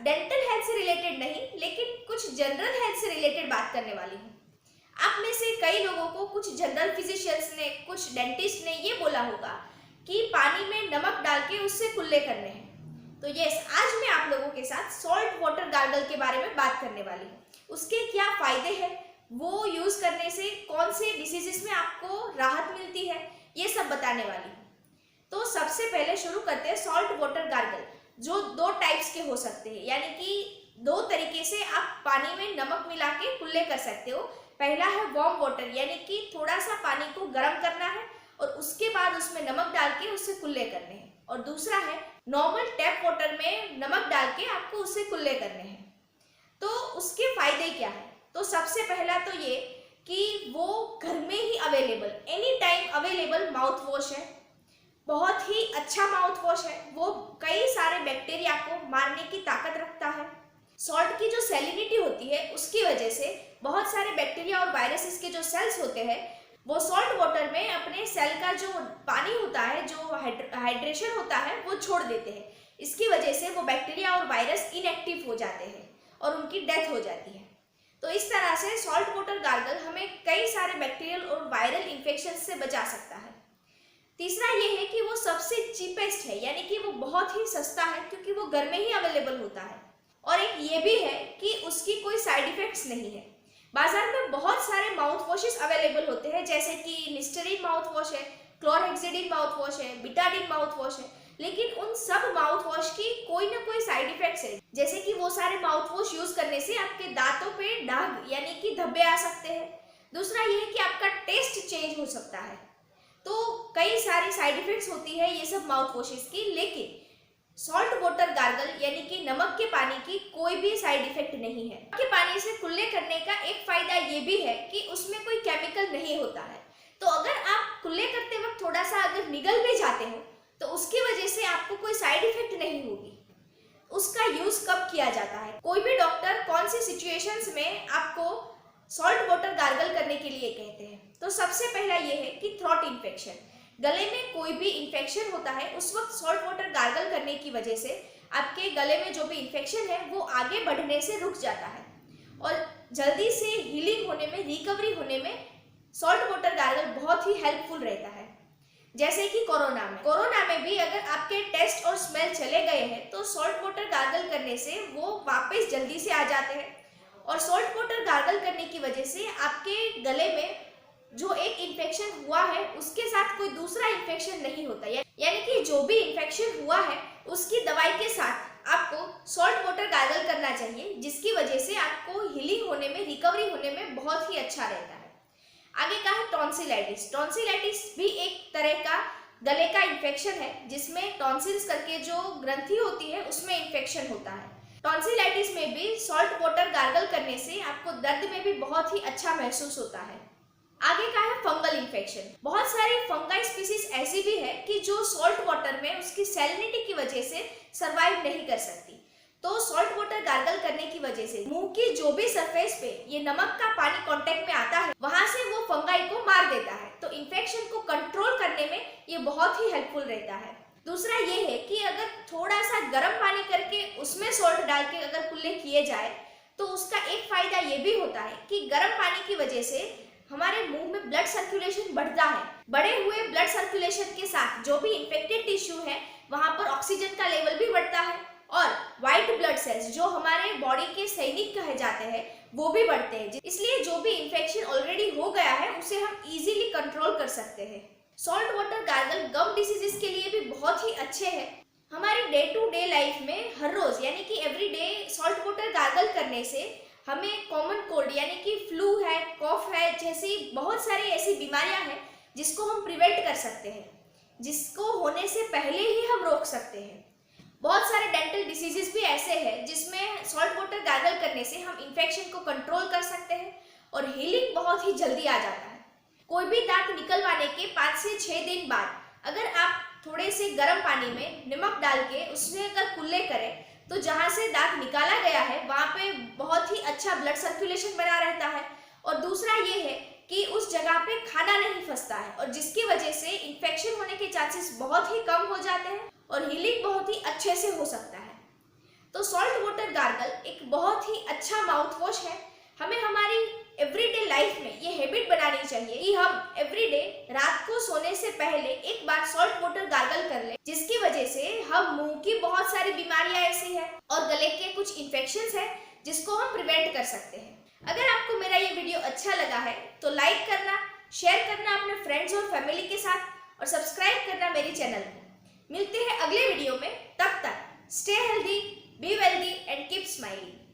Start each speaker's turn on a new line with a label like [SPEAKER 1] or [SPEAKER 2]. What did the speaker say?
[SPEAKER 1] Dental health से related नहीं लेकिन कुछ जनरल हेल्थ से रिलेटेड बात करने वाली हूँ। आप में से कई लोगों को कुछ जनरल फिजिशियंस ने, कुछ डेंटिस्ट ने ये बोला होगा कि पानी में नमक डाल के उससे कुल्ले करने हैं। तो यस, आज मैं आप लोगों के साथ सॉल्ट वाटर गार्गल के बारे में बात करने वाली हूँ। उसके क्या फायदे हैं, वो यूज करने से कौन से डिसीजेस में आपको राहत मिलती है, ये सब बताने वाली हूँ। तो सबसे पहले शुरू करते हैं सॉल्ट वाटर गार्गल, जो दो टाइप्स के हो सकते हैं, यानी कि दो तरीके से आप पानी में नमक मिला के कुल्ले कर सकते हो। पहला है वार्म वाटर, यानी कि थोड़ा सा पानी को गर्म करना है और उसके बाद उसमें नमक डाल के उससे कुल्ले करने हैं। और दूसरा है नॉर्मल टैप वाटर में नमक डाल के आपको उससे कुल्ले करने हैं। तो उसके फायदे क्या है? तो सबसे पहला तो ये कि वो घर में ही available, any time available mouth wash है। बहुत ही अच्छा माउथ वॉश है, वो कई सारे बैक्टीरिया को मारने की ताकत रखता है। सॉल्ट की जो सैलिनिटी होती है उसकी वजह से बहुत सारे बैक्टीरिया और वायरसेस के जो सेल्स होते हैं वो सॉल्ट वाटर में अपने सेल का जो पानी होता है, जो हाइड्रेशन होता है, वो छोड़ देते हैं। इसकी वजह से वो बैक्टीरिया और वायरस इनएक्टिव हो जाते हैं और उनकी डेथ हो जाती है। तो इस तरह से सॉल्ट वाटर गार्गल हमें कई सारे बैक्टीरियल और वायरल इन्फेक्शन से बचा सकता है। तीसरा ये है कि वो सबसे चीपेस्ट है, यानी कि वो बहुत ही सस्ता है क्योंकि वो घर में ही अवेलेबल होता है। और एक ये भी है कि उसकी कोई साइड इफेक्ट्स नहीं है। बाजार में बहुत सारे माउथ वॉशेस अवेलेबल होते हैं, जैसे कि लिस्टरीन माउथ वॉश है, क्लोरहेक्सिडिन माउथ वॉश है, बिटाडिन माउथ वॉश है, लेकिन उन सब माउथ वॉश की कोई ना कोई साइड इफेक्ट्स है। जैसे कि वो सारे माउथ वॉश यूज करने से आपके दांतों पे दाग यानी कि धब्बे आ सकते हैं। दूसरा ये है कि आपका टेस्ट चेंज हो सकता है। तो कई सारी साइड इफेक्ट्स होती है ये सब माउथ वॉशेस की, लेकिन सॉल्ट वाटर गार्गल यानी कि नमक के पानी की कोई भी साइड इफेक्ट नहीं है। नमक के पानी से कुल्ले करने का एक फायदा ये भी है कि उसमें कोई केमिकल नहीं होता है। तो अगर आप कुल्ले करते वक्त थोड़ा सा अगर निगल भी जाते हो तो उसकी वजह से आपको कोई साइड इफेक्ट नहीं होगी। उसका यूज कब किया जाता है? कोई भी डॉक्टर कौन सी सिचुएशंस में आपको सॉल्ट वाटर गार्गल करने के लिए कहते हैं? तो सबसे पहला ये है कि थ्रोट इन्फेक्शन, गले में कोई भी इन्फेक्शन होता है, उस वक्त सॉल्ट वाटर गार्गल करने की वजह से आपके गले में जो भी इन्फेक्शन है वो आगे बढ़ने से रुक जाता है और जल्दी से हीलिंग होने में, रिकवरी होने में सॉल्ट वाटर गार्गल बहुत ही हेल्पफुल रहता है। जैसे कि कोरोना में भी अगर आपके टेस्ट और स्मेल चले गए हैं तो सॉल्ट वाटर गार्गल करने से वो वापस जल्दी से आ जाते हैं। और सॉल्ट वाटर गार्गल करने की वजह से आपके गले में जो एक इन्फेक्शन हुआ है उसके साथ कोई दूसरा इन्फेक्शन नहीं होता, यानी कि जो भी इन्फेक्शन हुआ है उसकी दवाई के साथ आपको सॉल्ट वाटर गार्गल करना चाहिए, जिसकी वजह से आपको हीलिंग होने में, रिकवरी होने में बहुत ही अच्छा रहता है। आगे का है टॉन्सिलाइटिस। टॉन्सिलाइटिस भी एक तरह का गले का इन्फेक्शन है जिसमें टॉन्सिल्स करके जो ग्रंथि होती है उसमें इन्फेक्शन होता है। टॉन्सिलाइटिस में भी सॉल्ट वाटर गार्गल करने से आपको दर्द में भी बहुत ही अच्छा महसूस होता है। आगे का है फंगल इन्फेक्शन। बहुत सारी फंगाई स्पीसीज ऐसी भी है कि जो सॉल्ट वाटर में उसकी सैलिनिटी की वजह से सरवाइव नहीं कर सकती। तो सॉल्ट वाटर गार्गल करने की वजह से मुंह की जो भी सरफेस पे ये नमक का पानी कांटेक्ट में आता है वहां से वो फंगाई को मार देता है। तो इन्फेक्शन को कंट्रोल करने में ये बहुत ही हेल्पफुल रहता है। दूसरा ये है कि अगर थोड़ा सा गर्म पानी करके उसमें सॉल्ट डाल के अगर कुल्ले किए जाए तो उसका एक फायदा ये भी होता है कि गर्म पानी की वजह से हमारे मुंह में ब्लड सर्कुलेशन बढ़ता है। बढ़े हुए ब्लड सर्कुलेशन के साथ जो भी इन्फेक्टेड टिश्यू है वहां पर ऑक्सीजन का लेवल भी बढ़ता है और व्हाइट ब्लड सेल्स जो हमारे बॉडी के सैनिक कहे जाते हैं वो भी बढ़ते हैं। इसलिए जो भी इन्फेक्शन ऑलरेडी हो गया है उसे हम इजीली कंट्रोल कर सकते हैं। सॉल्ट वाटर गार्गल गम डिसीजेस के लिए भी बहुत ही अच्छे हैं। हमारी डे टू डे लाइफ में हर रोज यानी कि every day salt water gargle करने से हमें कॉमन कोल्ड यानी कि फ्लू है, कॉफ है, जैसी बहुत सारी ऐसी बीमारियां हैं जिसको हम प्रिवेंट कर सकते हैं, जिसको होने से पहले ही हम रोक सकते हैं। बहुत सारे डेंटल डिसीजेस भी ऐसे हैं जिसमें सॉल्ट वाटर गार्गल करने से हम इन्फेक्शन को कंट्रोल कर सकते हैं और हीलिंग बहुत ही जल्दी आ जाता है। कोई भी दांत निकलवाने के 5 से 6 दिन बाद अगर आप थोड़े से गर्म पानी में नमक डाल के उसमें अगर कुल्ले करें तो जहाँ से दांत निकाला गया है वहाँ पे बहुत ही अच्छा ब्लड सर्कुलेशन बना रहता है। और दूसरा ये है कि उस जगह पे खाना नहीं फंसता है और जिसकी वजह से इन्फेक्शन होने के चांसेस बहुत ही कम हो जाते हैं और हीलिंग बहुत ही अच्छे से हो सकता है। तो सॉल्ट वाटर गार्गल एक बहुत ही अच्छा माउथ वॉश है। हमें हमारी एवरीडे लाइफ में ये हैबिट बनानी चाहिए कि हम एवरीडे रात को सोने से पहले एक बार सॉल्ट वाटर गार्गल कर लें, जिसकी वजह से हम मुंह की बहुत सारी बीमारियां ऐसी हैं और गले के कुछ इन्फेक्शंस हैं जिसको हम प्रिवेंट कर सकते हैं। अगर आपको मेरा ये वीडियो अच्छा लगा है तो लाइक करना, शेयर करना अपने फ्रेंड्स और फैमिली के साथ और सब्सक्राइब करना मेरे चैनल को। मिलते हैं अगले वीडियो में, तब तक stay healthy, be wealthy and keep smiling.